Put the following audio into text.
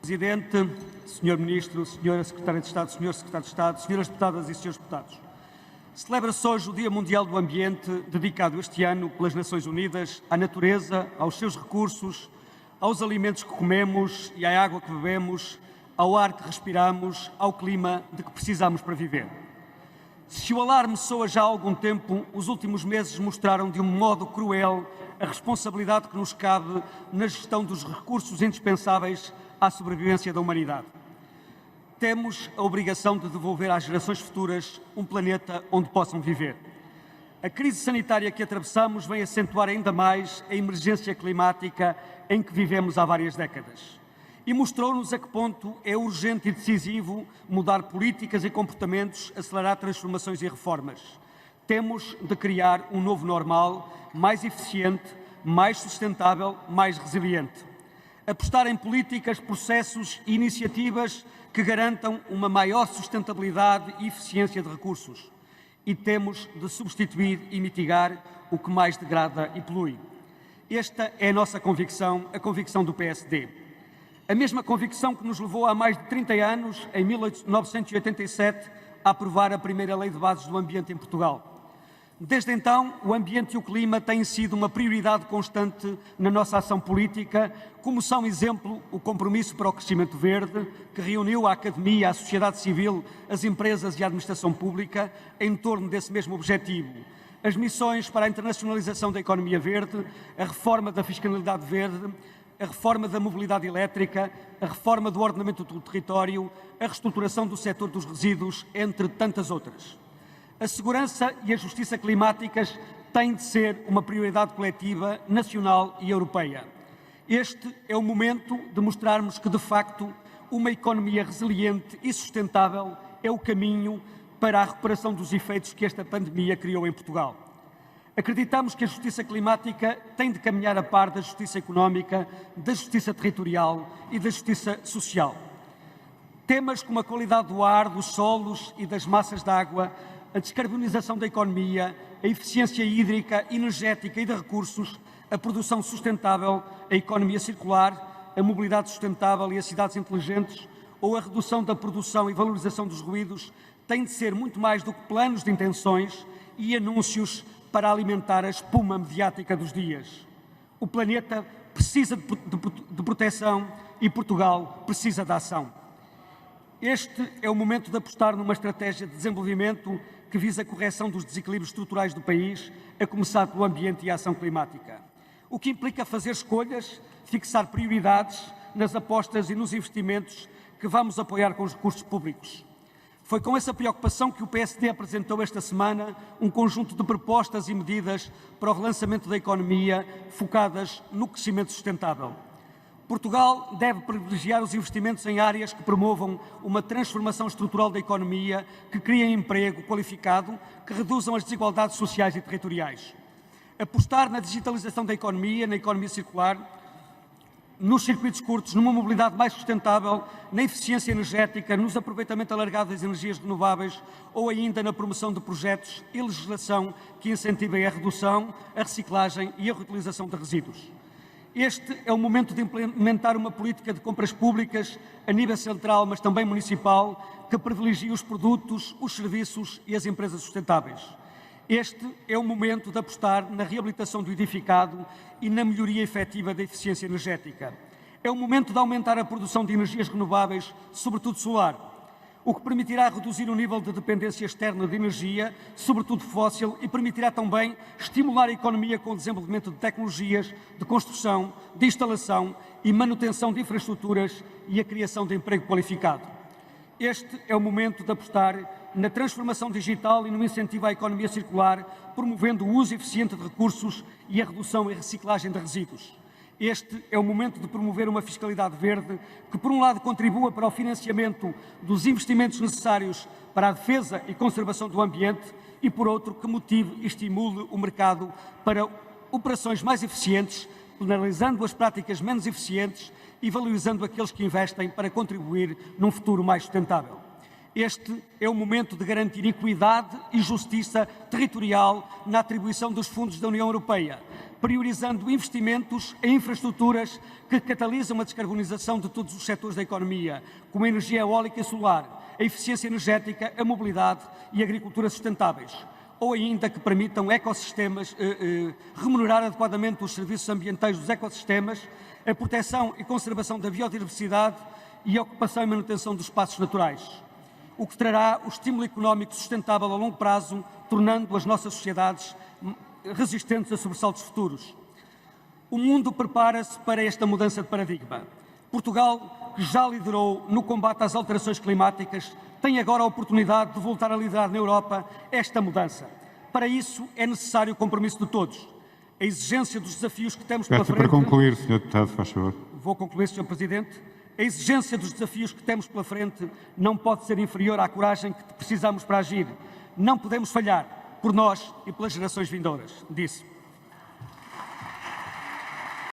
Presidente, Sr. Ministro, Sra. Secretária de Estado, Sr. Secretário de Estado, Sras. Deputadas e Srs. Deputados. Celebra-se hoje o Dia Mundial do Ambiente, dedicado este ano pelas Nações Unidas à natureza, aos seus recursos, aos alimentos que comemos e à água que bebemos, ao ar que respiramos, ao clima de que precisamos para viver. Se o alarme soa já há algum tempo, os últimos meses mostraram de um modo cruel a responsabilidade que nos cabe na gestão dos recursos indispensáveis à sobrevivência da humanidade. Temos a obrigação de devolver às gerações futuras um planeta onde possam viver. A crise sanitária que atravessamos vem acentuar ainda mais a emergência climática em que vivemos há várias décadas. E mostrou-nos a que ponto é urgente e decisivo mudar políticas e comportamentos, acelerar transformações e reformas. Temos de criar um novo normal mais eficiente, mais sustentável, mais resiliente. Apostar em políticas, processos e iniciativas que garantam uma maior sustentabilidade e eficiência de recursos. E temos de substituir e mitigar o que mais degrada e polui. Esta é a nossa convicção, a convicção do PSD. A mesma convicção que nos levou há mais de 30 anos, em 1987, a aprovar a primeira Lei de Bases do Ambiente em Portugal. Desde então, o ambiente e o clima têm sido uma prioridade constante na nossa ação política, como são exemplo o Compromisso para o Crescimento Verde, que reuniu a academia, a sociedade civil, as empresas e a administração pública em torno desse mesmo objetivo. As missões para a internacionalização da economia verde, a reforma da fiscalidade verde, a reforma da mobilidade elétrica, a reforma do ordenamento do território, a reestruturação do setor dos resíduos, entre tantas outras. A segurança e a justiça climáticas têm de ser uma prioridade coletiva, nacional e europeia. Este é o momento de mostrarmos que, de facto, uma economia resiliente e sustentável é o caminho para a recuperação dos efeitos que esta pandemia criou em Portugal. Acreditamos que a justiça climática tem de caminhar a par da justiça económica, da justiça territorial e da justiça social. Temas como a qualidade do ar, dos solos e das massas de água, a descarbonização da economia, a eficiência hídrica, energética e de recursos, a produção sustentável, a economia circular, a mobilidade sustentável e as cidades inteligentes, ou a redução da produção e valorização dos ruídos, têm de ser muito mais do que planos de intenções e anúncios para alimentar a espuma mediática dos dias. O planeta precisa de proteção e Portugal precisa de ação. Este é o momento de apostar numa estratégia de desenvolvimento que visa a correção dos desequilíbrios estruturais do país, a começar pelo ambiente e a ação climática. O que implica fazer escolhas, fixar prioridades nas apostas e nos investimentos que vamos apoiar com os recursos públicos. Foi com essa preocupação que o PSD apresentou esta semana um conjunto de propostas e medidas para o relançamento da economia focadas no crescimento sustentável. Portugal deve privilegiar os investimentos em áreas que promovam uma transformação estrutural da economia, que criem emprego qualificado, que reduzam as desigualdades sociais e territoriais. Apostar na digitalização da economia, na economia circular, nos circuitos curtos, numa mobilidade mais sustentável, na eficiência energética, nos aproveitamento alargado das energias renováveis ou ainda na promoção de projetos e legislação que incentivem a redução, a reciclagem e a reutilização de resíduos. Este é o momento de implementar uma política de compras públicas a nível central, mas também municipal, que privilegie os produtos, os serviços e as empresas sustentáveis. Este é o momento de apostar na reabilitação do edificado e na melhoria efetiva da eficiência energética. É o momento de aumentar a produção de energias renováveis, sobretudo solar, o que permitirá reduzir o nível de dependência externa de energia, sobretudo fóssil, e permitirá também estimular a economia com o desenvolvimento de tecnologias de construção, de instalação e manutenção de infraestruturas e a criação de emprego qualificado. Este é o momento de apostar na transformação digital e no incentivo à economia circular, promovendo o uso eficiente de recursos e a redução e reciclagem de resíduos. Este é o momento de promover uma fiscalidade verde que, por um lado, contribua para o financiamento dos investimentos necessários para a defesa e conservação do ambiente e, por outro, que motive e estimule o mercado para operações mais eficientes, penalizando as práticas menos eficientes e valorizando aqueles que investem para contribuir num futuro mais sustentável. Este é o momento de garantir equidade e justiça territorial na atribuição dos fundos da União Europeia, priorizando investimentos em infraestruturas que catalisam a descarbonização de todos os setores da economia, como a energia eólica e solar, a eficiência energética, a mobilidade e a agricultura sustentáveis, ou ainda que permitam ecossistemas, remunerar adequadamente os serviços ambientais dos ecossistemas, a proteção e conservação da biodiversidade e a ocupação e manutenção dos espaços naturais, o que trará o estímulo económico sustentável a longo prazo, tornando as nossas sociedades resistentes a sobressaltos futuros. O mundo prepara-se para esta mudança de paradigma. Portugal, que já liderou no combate às alterações climáticas, tem agora a oportunidade de voltar a liderar na Europa esta mudança. Para isso é necessário o compromisso de todos. A exigência dos desafios que temos pela frente... Para concluir, Sr. Deputado, faz favor. Vou concluir, Sr. Presidente. A exigência dos desafios que temos pela frente não pode ser inferior à coragem que precisamos para agir. Não podemos falhar por nós e pelas gerações vindouras. Disse.